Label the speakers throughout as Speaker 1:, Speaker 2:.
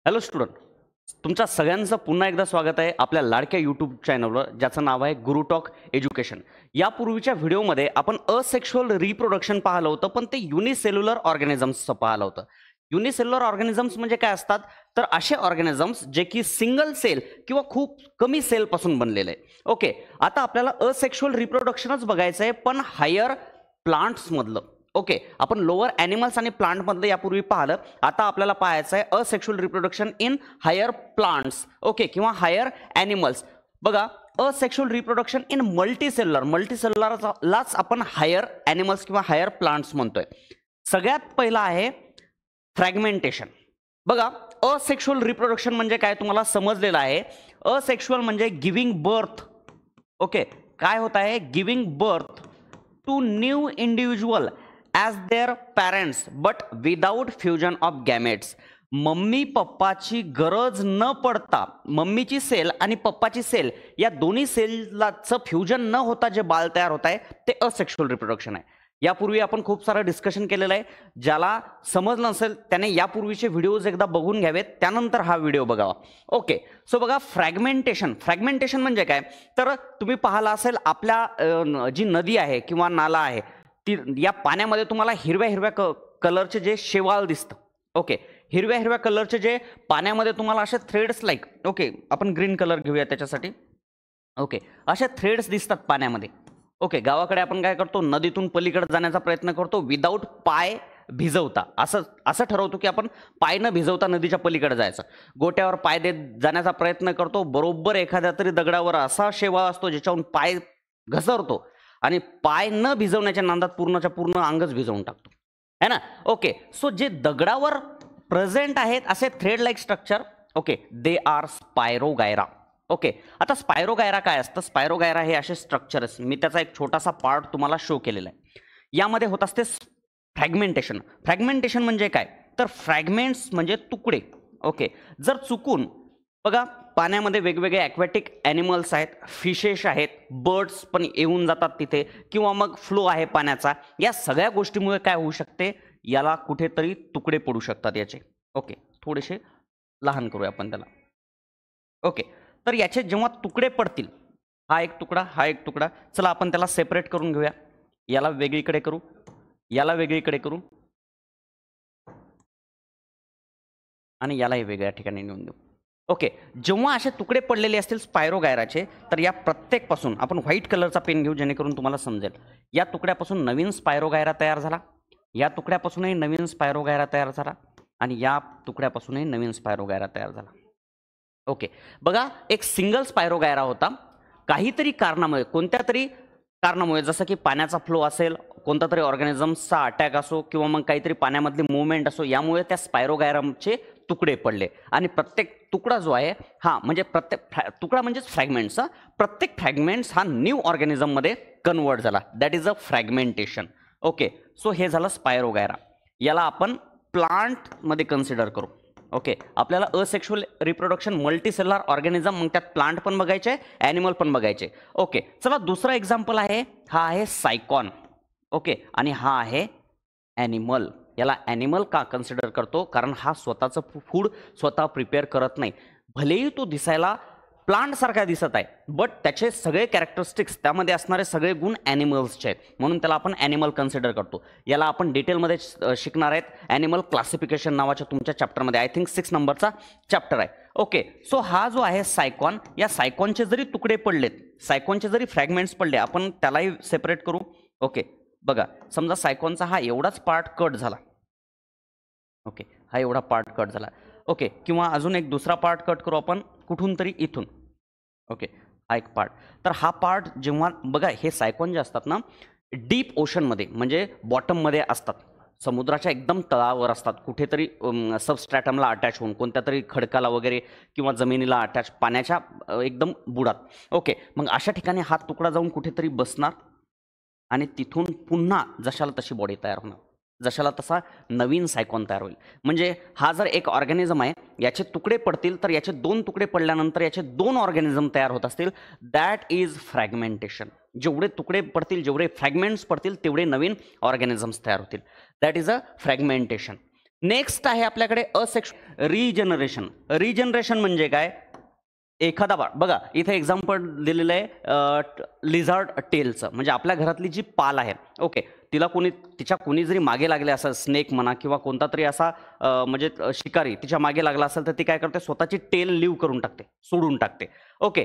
Speaker 1: Hello student, तुमच्या सगळ्यांचं पुन्हा एकदा स्वागत आहे आपल्या लाडक्या यूट्यूब चॅनलवर, ज्याचं नाव आहे गुरु टॉक एज्युकेशन. यापूर्वीच्या व्हिडिओमध्ये आपण असेक्शुअल रिप्रोडक्शन पाहिलं होतं, पण ते युनिसेल्युलर ऑर्गॅनिझम्सचं पाहिलं होतं. युनिसेल्युलर ऑर्गॅनिझम्स म्हणजे काय असतात, तर असे ऑर्गॅनिझम्स जे की सिंगल सेल किंवा खूप कमी सेलपासून बनलेले आहे. ओके, आता आपल्याला असेक्शुअल रिप्रोडक्शनच बघायचं आहे, पण हायर प्लांट्समधलं. ओके, आपण लोअर ॲनिमल्स आणि प्लांटमधलं यापूर्वी पाहिलं. आता आपल्याला पाहायचं आहे asexual reproduction in higher plants. Okay, किंवा हायर ॲनिमल्स. बघा, असेक्शुअल रिप्रोडक्शन इन मल्टीसेल्युलरलाच आपण हायर ॲनिमल्स किंवा हायर प्लांट्स म्हणतोय. सगळ्यात पहिला आहे फ्रॅगमेंटेशन. बघा, असेक्शुअल रिप्रोडक्शन म्हणजे काय तुम्हाला समजलेलं आहे. असेक्शुअल म्हणजे गिव्हिंग बर्थ. ओके, काय होत आहे, giving birth to new individual as their parents but without fusion of gametes. Mummy पप्पाची गरज न पडता मम्मीची सेल आणि पप्पाची सेल या दोन्ही सेलचं फ्युजन न होता जे बाळ तयार होत आहे ते असेक्शुअल रिप्रोडक्शन आहे. यापूर्वी आपण खूप सारं डिस्कशन केलेलं आहे. ज्याला समजलं नसेल त्याने यापूर्वीचे व्हिडिओज एकदा बघून घ्यावेत, त्यानंतर हा व्हिडिओ बघावा. ओके, सो बघा, फ्रॅगमेंटेशन म्हणजे काय, तर तुम्ही पाहिलं असेल आपल्या जी नदी आहे किंवा नाला आहे ती, या पाण्यामध्ये तुम्हाला हिरव्या हिरव्या कलरचे जे शेवाळ दिसतं. ओके, हिरव्या हिरव्या कलरचे जे पाण्यामध्ये तुम्हाला असे थ्रेड्स लाईक, ओके आपण ग्रीन कलर घेऊया त्याच्यासाठी. ओके, अशा थ्रेड्स दिसतात पाण्यामध्ये. ओके, गावाकडे आपण काय करतो, नदीतून पलीकडे जाण्याचा प्रयत्न करतो विदाऊट पाय भिजवता. असं ठरवतो की आपण पाय न भिजवता नदीच्या पलीकडे जायचं. गोट्यावर पाय देत जाण्याचा प्रयत्न करतो. बरोबर एखाद्या तरी दगडावर असा शेवाळ असतो ज्याच्याहून पाय घसरतो आणि पाय न भिजवण्याच्या नादात पूर्णच्या पूर्ण अंगच भिजवून टाकतो, है ना. ओके, सो जे दगडावर प्रेझेंट आहेत असे thread like structure, okay, they are spirogyra. Okay, आता स्पायरोगायरा काय असतं, स्पायरोगायरा हे असे स्ट्रक्चर्स, मी त्याचा एक छोटासा पार्ट तुम्हाला शो केलेला आहे. यामध्ये होत असते फ्रॅगमेंटेशन. फ्रॅगमेंटेशन म्हणजे काय, तर फ्रॅगमेंट्स म्हणजे तुकडे. ओके, जर चुकून बघा पाण्यामध्ये वेगवेगळे ॲक्वॅटिक ॲनिमल्स आहेत, फिशेस आहेत, बर्ड्स पण येऊन जातात तिथे, किंवा मग फ्लो आहे पाण्याचा, या सगळ्या गोष्टीमुळे काय होऊ शकते, याला कुठेतरी तुकडे पडू शकतात याचे. ओके, थोडेसे लहान करूया आपण त्याला. ओके, तर याचे जेव्हा तुकडे पडतील, हा एक तुकडा, हा एक तुकडा, चला आपण त्याला सेपरेट करून घेऊया. याला वेगळीकडे करू, याला वेगळीकडे करू आणि यालाही वेगळ्या ठिकाणी नेऊन देऊ. ओके, जेव्हा असे तुकडे पडलेले असतील स्पायरोगायराचे, तर या प्रत्येकपासून आपण व्हाईट कलरचा पेन घेऊ जेणेकरून तुम्हाला समजेल. या तुकड्यापासून नवीन स्पायरोगायरा तयार झाला, या तुकड्यापासूनही नवीन स्पायरोगायरा तयार झाला आणि या तुकड्यापासूनही नवीन स्पायरोगायरा तयार झाला. ओके, बघा, एक सिंगल स्पायरोगायरा होता. काहीतरी कारणामुळे, कोणत्या तरी कारणामुळे, जसं की पाण्याचा फ्लो असेल, कोणता तरी ऑर्गॅनिझम्सचा अटॅक असो, किंवा मग काहीतरी पाण्यामधली मूवमेंट असो, यामुळे त्या स्पायरोगायरामचे तुकडे पडले आणि प्रत्येक तुकडा जो आहे, हा म्हणजे प्रत्येक तुकडा म्हणजेच फ्रॅगमेंट्स. प्रत्येक फ्रॅगमेंट्स हा न्यू ऑर्गॅनिझममध्ये कन्वर्ट झाला. That is a fragmentation. Okay, so हे झालं स्पायरोगायरा. याला आपण प्लांटमध्ये कन्सिडर करू. ओके, आपल्याला असेक्शुअल रिप्रोडक्शन मल्टीसेल्युलर ऑर्गॅनिझम, मग त्यात प्लांट पण बघायचे, ॲनिमल पण बघायचे. ओके, चला दुसरा एक्झाम्पल आहे, हा आहे सायकॉन. ओके, आणि हा आहे ॲनिमल. याला ॲनिमल का कन्सिडर करतो, कारण हा स्वतःचं फूड स्वतः प्रिपेअर करत नाही. भलेही तो दिसायला प्लांट सारखा दिसत आहे, बट त्याचे सगळे कॅरेक्टरिस्टिक्स, त्यामध्ये असणारे सगळे गुण ॲनिमल्सचे आहेत, म्हणून त्याला आपण ॲनिमल कन्सिडर करतो. याला आपण डिटेलमध्ये शिकणार आहेत ॲनिमल क्लासिफिकेशन नावाच्या तुमच्या चॅप्टरमध्ये. आय थिंक 6 नंबरचा चॅप्टर आहे. ओके, सो हा जो आहे सायकॉन, या सायकॉनचे जरी तुकडे पडलेत, सायकॉनचे जरी फ्रॅगमेंट्स पडले, आपण त्यालाही सेपरेट करू. ओके, बघा, समजा सायकॉनचा हा एवढाच पार्ट कट झाला. ओके, हा एवढा पार्ट कट झाला. ओके, किंवा अजून एक दुसरा पार्ट कट करू आपण कुठून तरी इथून. ओके, हा एक पार्ट. तर हा पार्ट जेव्हा, बघा, हे सायकॉन जे असतात ना, डीप ओशनमध्ये म्हणजे बॉटममध्ये असतात, समुद्राच्या एकदम तळावर असतात, कुठेतरी सबस्ट्रॅटमला अटॅच होऊन, कोणत्या तरी खडकाला वगैरे किंवा जमिनीला अटॅच, पाण्याच्या एकदम बुडात. ओके, मग अशा ठिकाणी हा तुकडा जाऊन कुठेतरी बसणार आणि तिथून पुन्हा जशाला तशी बॉडी तयार होणार, जशाला तसा नवीन सायकॉन तयार होईल. म्हणजे हा जर एक ऑर्गॅनिझम आहे, याचे तुकडे पडतील, तर याचे 2 तुकडे पडल्यानंतर याचे 2 ऑर्गॅनिझम तयार होत असतील. That is fragmentation. जेवढे तुकडे पडतील, जेवढे फ्रॅगमेंट्स पडतील, तेवढे नवीन ऑर्गॅनिझम्स तयार होतील. That is a fragmentation. Next आहे आपल्याकडे असेक्शुअल रिजनरेशन. रिजनरेशन म्हणजे काय? एखादा बाळ बघा इथे एक्झाम्पल दिलेलं आहे लिझार्ड टेलचं, म्हणजे आपल्या घरातली जी पाल आहे ओके, तिला तिच्या कोणी जरी मागे लागले असं स्नेक म्हणा किंवा कोणता तरी असा म्हणजे शिकारी तिच्या मागे लागला असेल तर ती काय करते? स्वतःची टेल लिव्ह करून टाकते, सोडून टाकते. ओके,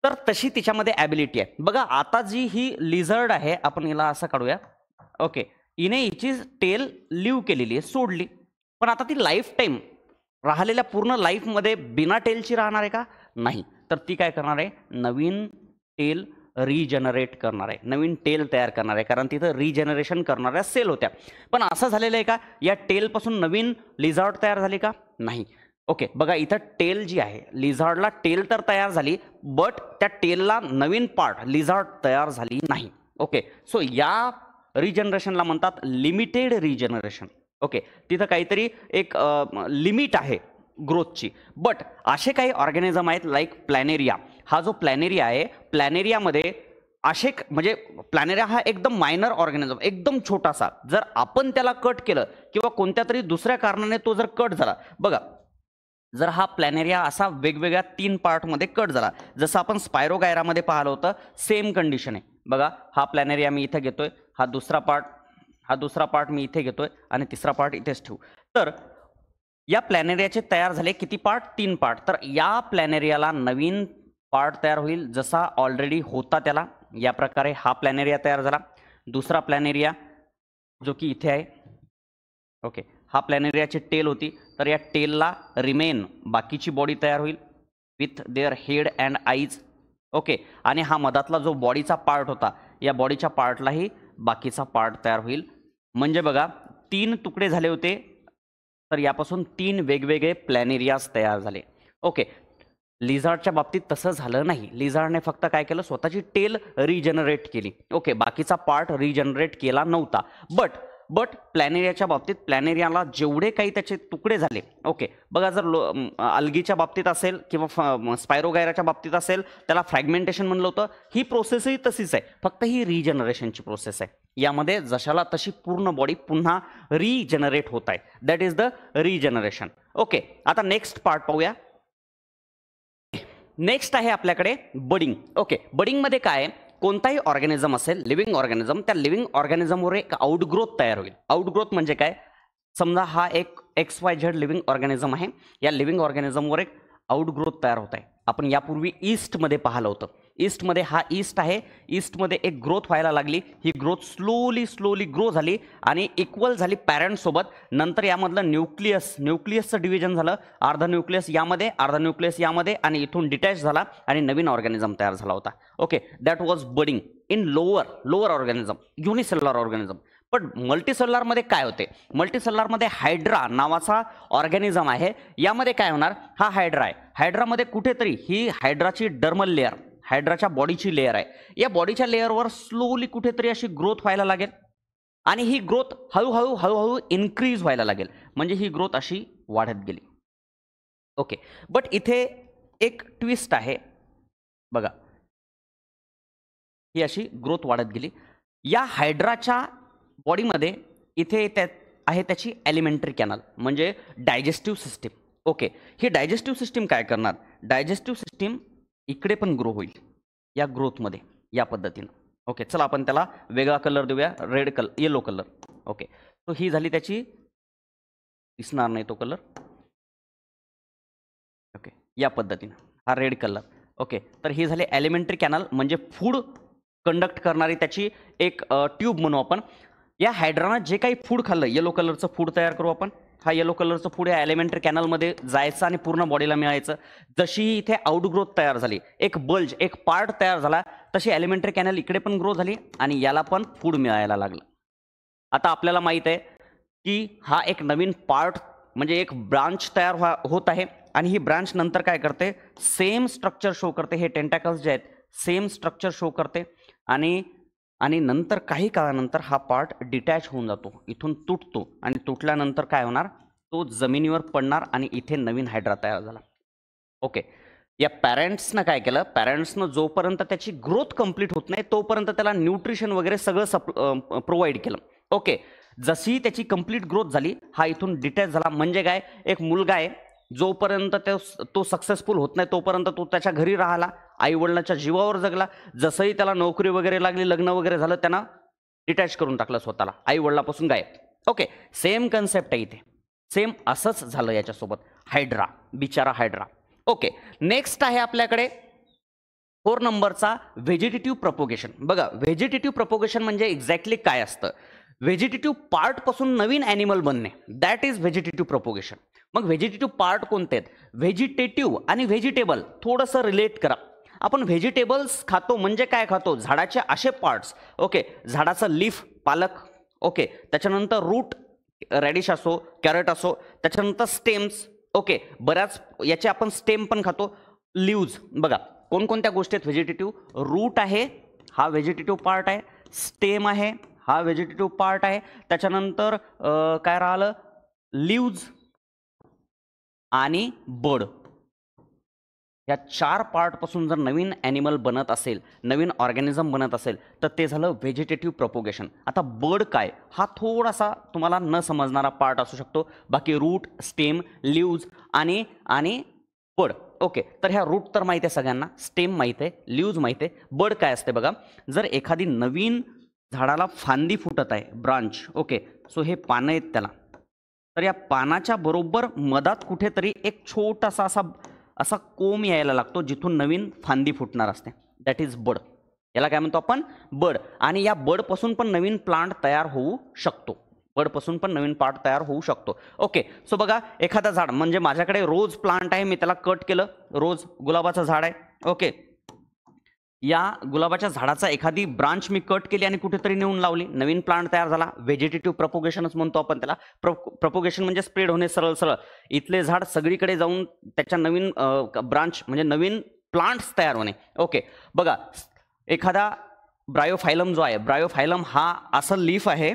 Speaker 1: तर तशी तिच्यामध्ये ॲबिलिटी आहे. बघा आता जी ही लिझर्ड आहे आपण हिला असं काढूया. ओके, हिने हिची टेल लिव्ह केलेली आहे, सोडली, पण आता ती लाईफ टाईम राहिलेल्या पूर्ण लाईफमध्ये बिना टेलची राहणार आहे का? नाही. तर ती काय करणार आहे? नवीन टेल रिजनरेट करणार आहे, नवीन टेल तयार करणार आहे, कारण तिथं रिजनरेशन करणाऱ्या सेल होत्या. पण असं झालेलं आहे का या टेलपासून नवीन लिझार्ड तयार झाली का? नाही. ओके, बघा इथं टेल जी आहे, लिझार्डला टेल तर तयार झाली, बट त्या टेलला नवीन पार्ट लिझार्ड तयार झाली नाही. ओके, सो या रिजनरेशनला म्हणतात लिमिटेड रिजनरेशन. ओके, तिथं काहीतरी एक लिमिट आहे ग्रोथची. बट असे काही ऑर्गॅनिझम आहेत लाईक प्लॅनेरिया. हा जो प्लॅनेरिया आहे, प्लॅनेरियामध्ये असे म्हणजे प्लॅनेरिया हा एकदम मायनर ऑर्गॅनिझम, एकदम छोटासा, जर आपण त्याला कट केलं किंवा कोणत्या तरी दुसऱ्या कारणाने तो जर कट झाला, बघा जर हा प्लॅनेरिया असा वेगवेगळ्या 3 पार्टमध्ये कट झाला, जसं आपण स्पायरोगायरामध्ये पाहिलं होतं, सेम कंडिशन आहे. बघा हा प्लॅनेरिया मी इथे घेतोय, हा दुसरा पार्ट मी इथे घेतोय आणि तिसरा पार्ट इथेच ठेवू. तर या प्लॅनेरियाचे तयार झाले किती पार्ट? 3 पार्ट. तर या प्लॅनेरियाला नवीन पार्ट तयार होईल जसा ऑलरेडी होता त्याला. या प्रकारे हा प्लॅनेरिया तयार झाला. दुसरा प्लॅनेरिया जो की इथे आहे. ओके, हा प्लॅनेरियाची टेल होती, तर या टेलला रिमेन बाकीची बॉडी तयार होईल with their head and eyes. Okay, आणि हा मधातला जो बॉडीचा पार्ट होता, या बॉडीच्या पार्टलाही बाकीचा पार्ट तयार होईल. म्हणजे बघा 3 तुकडे झाले होते, तर यापासून 3 वेगवेगळे प्लॅनेरियाज तयार झाले. ओके, लिझार्डच्या बाबतीत तसं झालं नाही. लिझार्डने फक्त काय केलं? स्वतःची टेल रिजनरेट केली. ओके, बाकीचा पार्ट रिजनरेट केला नव्हता. बट प्लॅनेरियाच्या बाबतीत प्लॅनेरियाला जेवढे काही त्याचे तुकडे झाले, ओके, बघा जर अल्गीच्या बाबतीत असेल किंवा स्पायरोगायराच्या बाबतीत असेल, त्याला फ्रॅगमेंटेशन म्हणलं होतं. ही प्रोसेसही तशीच आहे, फक्त ही रिजनरेशनची प्रोसेस आहे. यामध्ये जशाला तशी पूर्ण बॉडी पुन्हा रिजनरेट होत आहे. That is the regeneration. Okay, आता नेक्स्ट पार्ट पाहूया. नेक्स्ट आहे आपल्याकडे बडिंग. ओके, बडिंगमध्ये काय आहे? कोणताही ऑर्गॅनिझम असेल, लिव्हिंग ऑर्गॅनिझम, त्या लिव्हिंग ऑर्गॅनिझमवर एक आउटग्रोथ तयार होईल. आउटग्रोथ म्हणजे काय? समजा हा एक XYZ लिव्हिंग ऑर्गॅनिझम आहे, या लिव्हिंग ऑर्गॅनिझमवर एक आउटग्रोथ तयार होत आहे. आपण यापूर्वी ईस्टमध्ये पाहिलं होतं. ईस्टमध्ये हा ईस्ट आहे, ईस्टमध्ये एक ग्रोथ व्हायला लागली. ही ग्रोथ स्लोली ग्रो झाली आणि इक्वल झाली पॅरेंटसोबत. नंतर यामधलं न्यूक्लियसचं डिव्हिजन झालं, अर्धा न्यूक्लियस यामध्ये, अर्धा न्यूक्लियस यामध्ये, आणि इथून डिटॅच झाला आणि नवीन ऑर्गॅनिझम तयार झाला होता. Okay, that was budding in lower organism, unicellular organism. पण मल्टीसेल्युलरमध्ये काय होते? मल्टीसेल्युलरमध्ये हायड्रा नावाचा ऑर्गॅनिझम आहे. यामध्ये काय होणार? हा हायड्रा आहे. हायड्रामध्ये कुठेतरी ही हायड्राची डर्मल लेअर, हायड्राच्या बॉडीची लेअर आहे. या बॉडीच्या लेअरवर स्लोली कुठेतरी अशी ग्रोथ व्हायला लागेल आणि ही ग्रोथ हळूहळू इन्क्रीज व्हायला लागेल. म्हणजे ही ग्रोथ अशी वाढत गेली. ओके, बट इथे एक ट्विस्ट आहे. बघा ही अशी ग्रोथ वाढत गेली. या हायड्राच्या बॉडीमध्ये इथे आहे त्याची एलिमेंटरी कॅनल, म्हणजे डायजेस्टिव्ह सिस्टीम. ओके, ही डायजेस्टिव्ह सिस्टीम काय करणार? डायजेस्टिव्ह सिस्टीम इकडे पण ग्रो होईल या ग्रोथमध्ये, या पद्धतीनं. ओके, चला आपण त्याला वेगळा कलर देऊया, येलो कलर. ओके, तो ही झाली त्याची, दिसणार नाही तो कलर. ओके, या पद्धतीनं हा रेड कलर. ओके, तर ही झाली एलिमेंटरी कॅनल, म्हणजे फूड कंडक्ट करणारी त्याची एक ट्यूब म्हणू आपण. या हायड्रानं जे काही फूड खाल्लं, येलो कलरचं फूड तयार करू आपण. हा येलो कलरचं फूड या एलिमेंटरी कॅनलमध्ये जायचं आणि पूर्ण बॉडीला मिळायचं. जशी इथे आउटग्रोथ तयार झाली, एक बल्ज, एक पार्ट तयार झाला, तशी एलिमेंटरी कॅनल इकडे पण ग्रो झाली आणि याला पण फूड मिळायला लागलं. आता आपल्याला माहित आहे की हा एक नवीन पार्ट, म्हणजे एक ब्रांच तयार होत आहे आणि ही ब्रांच नंतर काय करते? सेम स्ट्रक्चर शो करते. हे टेंटॅकल्स जे आहेत सेम स्ट्रक्चर शो करते आणि नंतर काही काळानंतर हा पार्ट डिटॅच होऊन जातो, इथून तुटतो आणि तुटल्यानंतर काय होणार? तो जमिनीवर पडणार आणि इथे नवीन हायड्रा तयार झाला. ओके, या पॅरेंट्सनं काय केलं? पॅरेंट्सनं जोपर्यंत त्याची ग्रोथ कंप्लीट होत नाही तोपर्यंत त्याला न्यूट्रिशन वगैरे सगळं प्रोव्हाइड केलं. ओके, जशी त्याची कंप्लीट ग्रोथ झाली, हा इथून डिटॅच झाला. म्हणजे काय, एक मुलगा आहे, जोपर्यंत तो सक्सेसफुल होत नाही तोपर्यंत तो त्याच्या घरी राहिला, आई वडिलांच्या जीवावर जगला. जसंही त्याला नोकरी वगैरे लागली, लग्न वगैरे झालं, त्यानं डिटॅच करून टाकलं स्वतःला, आई वडिलापासून गायब. ओके, सेम कन्सेप्ट आहे इथे, सेम असंच झालं याच्यासोबत. हायड्रा, बिचारा हायड्रा. ओके, नेक्स्ट आहे आपल्याकडे 4 नंबरचा व्हेजिटेटिव्ह प्रपोगेशन. बघा, व्हेजिटेटिव्ह प्रपोगेशन म्हणजे एक्झॅक्टली काय असतं. व्हेजिटेटिव्ह पार्ट पासून नवीन ॲनिमल बनणे, दॅट इज व्हेजिटेटिव्ह प्रपोगेशन. मग व्हेजिटेटिव्ह पार्ट कोणते आहेत? व्हेजिटेटिव्ह आणि व्हेजिटेबल थोडंसं रिलेट करा. आपण व्हेजिटेबल्स खातो म्हणजे काय खातो? झाडाचे असे पार्ट्स. ओके, झाडाचं लीफ, पालक. ओके, त्याच्यानंतर रूट, रॅडिश असो, कॅरेट असो, त्याच्यानंतर स्टेम्स. ओके, बऱ्याच याचे आपण स्टेम पण खातो. लिव्ज. बघा कोणकोणत्या गोष्टी आहेत व्हेजिटेटिव्ह. रूट आहे, हा व्हेजिटेटिव्ह पार्ट आहे. स्टेम आहे, हा व्हेजिटेटिव्ह पार्ट आहे. त्याच्यानंतर काय राहिलं? लिव्ज आणि बड. या 4 पार्टपासून जर नवीन ॲनिमल बनत असेल, नवीन ऑर्गॅनिझम बनत असेल, तर ते झालं व्हेजिटेटिव्ह प्रपोगेशन. आता बड काय, हा थोडासा तुम्हाला न समजणारा पार्ट असू शकतो. बाकी रूट, स्टेम, लिव्ज आणि बड. ओके, तर ह्या रूट तर माहिती आहे सगळ्यांना, स्टेम माहिती आहे, लिव्ज माहिती आहे. बड काय असते बघा, जर एखादी नवीन झाडाला फांदी फुटत आहे, ब्रांच. ओके, सो हे पानं आहेत त्याला, तर या पानाच्या बरोबर मधात कुठेतरी एक छोटासा असा कोंब यायला लागतो, जिथून नवीन फांदी फुटणार असते. दॅट इज बड. याला काय म्हणतो आपण? बड. आणि या बडपासून पण नवीन प्लांट तयार होऊ शकतो. बडपासून पण नवीन पार्ट तयार होऊ शकतो. ओके, सो बघा, एखादा झाड म्हणजे माझ्याकडे रोज प्लांट आहे, मी त्याला कट केलं. रोज गुलाबाचं झाड आहे. ओके, या गुलाबाच्या झाडाचा एखादी ब्रांच मी कट केली आणि कुठेतरी नेऊन लावली, नवीन प्लांट तयार झाला. व्हेजिटेटिव्ह प्रपोगेशनच म्हणतो आपण त्याला. प्रपोगेशन म्हणजे स्प्रेड होणे, सरळ सरळ. इथले झाड सगळीकडे जाऊन त्याच्या नवीन ब्रांच म्हणजे नवीन प्लांट्स तयार होणे. ओके, बघा, एखादा ब्रायोफायलम जो आहे, ब्रायोफायलम हा असं लीफ आहे.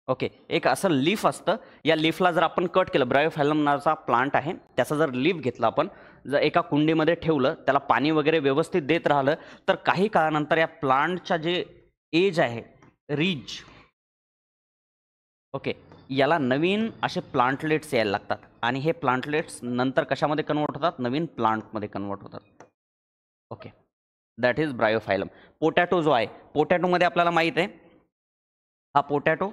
Speaker 1: ओके, एक असं लीफ असतं. या लीफला जर आपण कट केलं, ब्रायोफायलम नावाचा प्लांट आहे, त्याचा जर लीफ घेतला आपण, जर एका कुंडीमध्ये ठेवलं, त्याला पाणी वगैरे व्यवस्थित देत राहिलं, तर काही काळानंतर या प्लांटच्या जे एज आहे, रीज, ओके, याला नवीन असे प्लांटलेट्स यायला लागतात. आणि हे प्लांटलेट्स नंतर कशामध्ये कन्वर्ट होतात? नवीन प्लांटमध्ये कन्वर्ट होतात. Okay, that is bryophyllum. Potato जो आहे, पोटॅटोमध्ये आपल्याला माहीत आहे, हा पोटॅटो,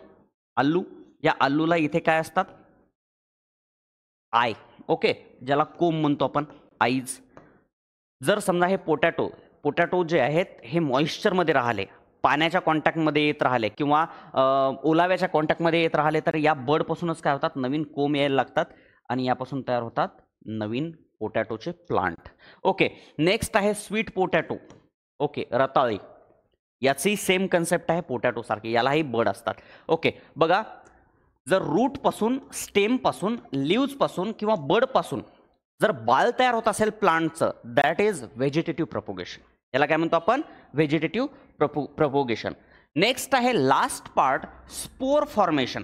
Speaker 1: आलू. या आलूला इथे काय असतात? आय. ओके, ज्याला कोंब म्हणतो आपण, आईज. जर समजा हे पोटॅटो जे आहेत हे मॉइश्चरमध्ये राहिले, पाण्याच्या कॉन्टॅक्टमध्ये येत राहिले किंवा ओलाव्याच्या कॉन्टॅक्टमध्ये येत राहिले, तर या बडपासूनच काय होतात? नवीन कोंब यायला लागतात आणि यापासून तयार होतात नवीन पोटॅटोचे प्लांट. ओके, नेक्स्ट आहे स्वीट पोटॅटो. ओके, रताळी. याची सेम कन्सेप्ट आहे पोटॅटो सारखी, यालाही बड असतात. ओके, बघा, जर रूटपासून, स्टेमपासून, लिव्जपासून किंवा बडपासून जर बाळ तयार होत असेल प्लांटचं, दॅट इज व्हेजिटेटिव्ह प्रपोगेशन. याला काय म्हणतो आपण? Vegetative propagation. नेक्स्ट आहे last part, spore formation.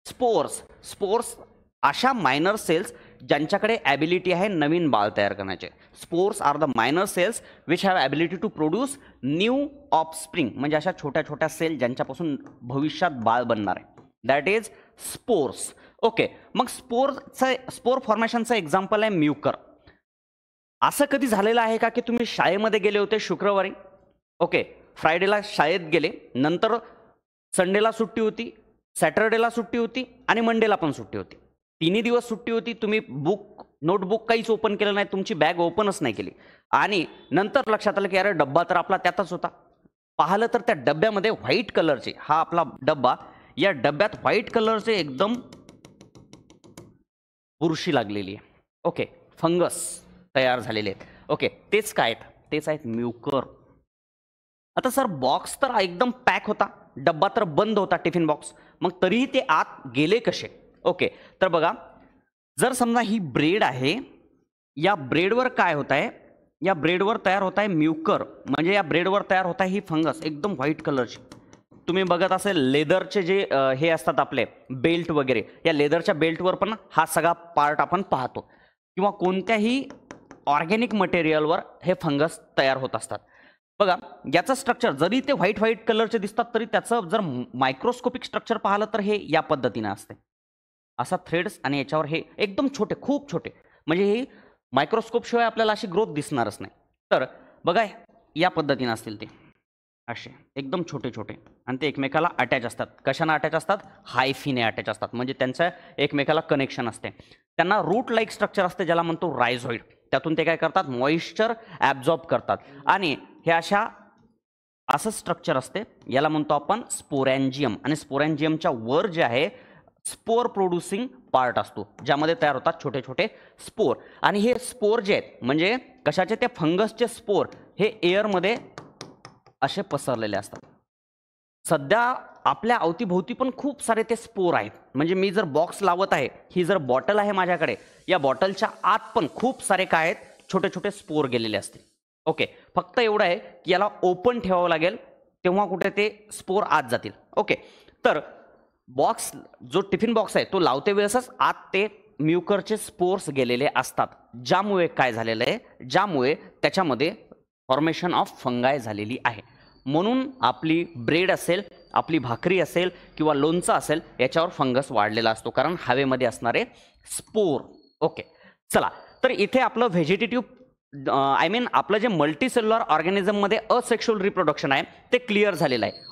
Speaker 1: Spores अशा मायनर सेल्स ज्यांच्याकडे ॲबिलिटी आहे नवीन बाळ तयार करण्याचे. Spores are the minor cells which have ability to produce new offspring. म्हणजे अशा छोट्या छोट्या सेल ज्यांच्यापासून भविष्यात बाळ बनणार आहे, दॅट इज स्पोर्स. ओके, मग स्पोर फॉर्मेशनचं एक्झाम्पल आहे म्युकर. असं कधी झालेलं आहे का की तुम्ही शाळेमध्ये गेले होते शुक्रवारी, ओके, फ्रायडेला शाळेत गेले, नंतर संडेला सुट्टी होती, सॅटर्डेला सुट्टी होती आणि मंडेला पण सुट्टी होती. 3 दिवस सुट्टी होती, तुम्ही नोटबुक काहीच ओपन केलं नाही, तुमची बॅग ओपनच नाही केली, आणि नंतर लक्षात आलं की अरे डब्बा तर आपला त्यातच होता. पाहिलं तर त्या डब्यामध्ये व्हाईट कलरचे, हा आपला डब्बा, या डब्यात व्हाईट कलरचे एकदम बुरशी लागलेली आहे. ओके, फंगस तयार झालेले आहेत. ओके, तेच काय आहेत? तेच आहेत म्युकर. आता सर बॉक्स तर एकदम पॅक होता, डब्बा तर बंद होता, टिफिन बॉक्स, मग तरीही ते आत गेले कसे? ओके, तर बघा, जर समजा ही ब्रेड आहे, या ब्रेडवर काय होत आहे? या ब्रेडवर तयार होत आहे म्युकर, म्हणजे या ब्रेडवर तयार होत आहे ही फंगस एकदम व्हाईट कलरची. तुम्ही बघत असेल लेदरचे जे हे असतात आपले बेल्ट वगैरे, या लेदरच्या बेल्टवर पण हा सगळा पार्ट आपण पाहतो, किंवा कोणत्याही ऑर्गॅनिक मटेरियलवर हे फंगस तयार होत असतात. बघा याचं स्ट्रक्चर जरी ते व्हाईट व्हाईट कलरचे दिसतात तरी त्याचं जर मायक्रोस्कोपिक स्ट्रक्चर पाहिलं तर हे या पद्धतीने असते. असा थ्रेड्स आणि याच्यावर हे एकदम छोटे, खूप छोटे, म्हणजे हे मायक्रोस्कोप शिवाय आपल्याला अशी ग्रोथ दिसणारच नाही. तर बघा या पद्धतीने असतील ते असे एकदम छोटे छोटे आणि ते एकमेकाला अटॅच असतात. कशाने अटॅच असतात? हायफीने अटॅच असतात, म्हणजे त्यांचं एकमेकाला कनेक्शन असते. त्यांना रूट लाईक स्ट्रक्चर असते ज्याला म्हणतो रायझॉइड. त्यातून ते काय करतात? मॉइश्चर ॲब्झॉर्ब करतात आणि हे अशा असं स्ट्रक्चर असते, याला म्हणतो आपण स्पोरॅन्जियम. आणि स्पोरॅन्जियमच्या वर जे आहे स्पोर प्रोड्युसिंग पार्ट असतो, ज्यामध्ये तयार होतात छोटे छोटे स्पोर. आणि हे स्पोर जे आहेत म्हणजे कशाचे? ते फंगसचे स्पोर हे एअरमध्ये असे पसरलेले असतात. सध्या आपल्या अवतीभोवती पण खूप सारे ते स्पोर आहेत. म्हणजे मी जर बॉक्स लावत आहे, ही जर बॉटल आहे माझ्याकडे, या बॉटलच्या आत पण खूप सारे काय आहेत? छोटे छोटे स्पोर गेलेले असतील. ओके, फक्त एवढं आहे की याला ओपन ठेवावं लागेल, तेव्हा कुठे ते स्पोर आत जातील. ओके, तर बॉक्स जो टिफिन बॉक्स आहे तो लावते वेळेसच आत ते म्युकरचे स्पोर्स गेलेले असतात, ज्यामुळे काय झालेलं आहे? ज्यामुळे त्याच्यामध्ये फॉर्मेशन ऑफ फंगाय झालेली आहे. म्हणून आपली ब्रेड असेल, आपली भाकरी असेल किंवा लोणचं असेल, याच्यावर फंगस वाढलेला असतो, कारण हवेमध्ये असणारे स्पोर. ओके, चला, तर इथे आपलं व्हेजिटेटिव्ह आय मीन आपलं जे मल्टीसेल्युलर ऑर्गॅनिझममध्ये असेक्शुअल रिप्रोडक्शन आहे ते क्लिअर झालेलं आहे.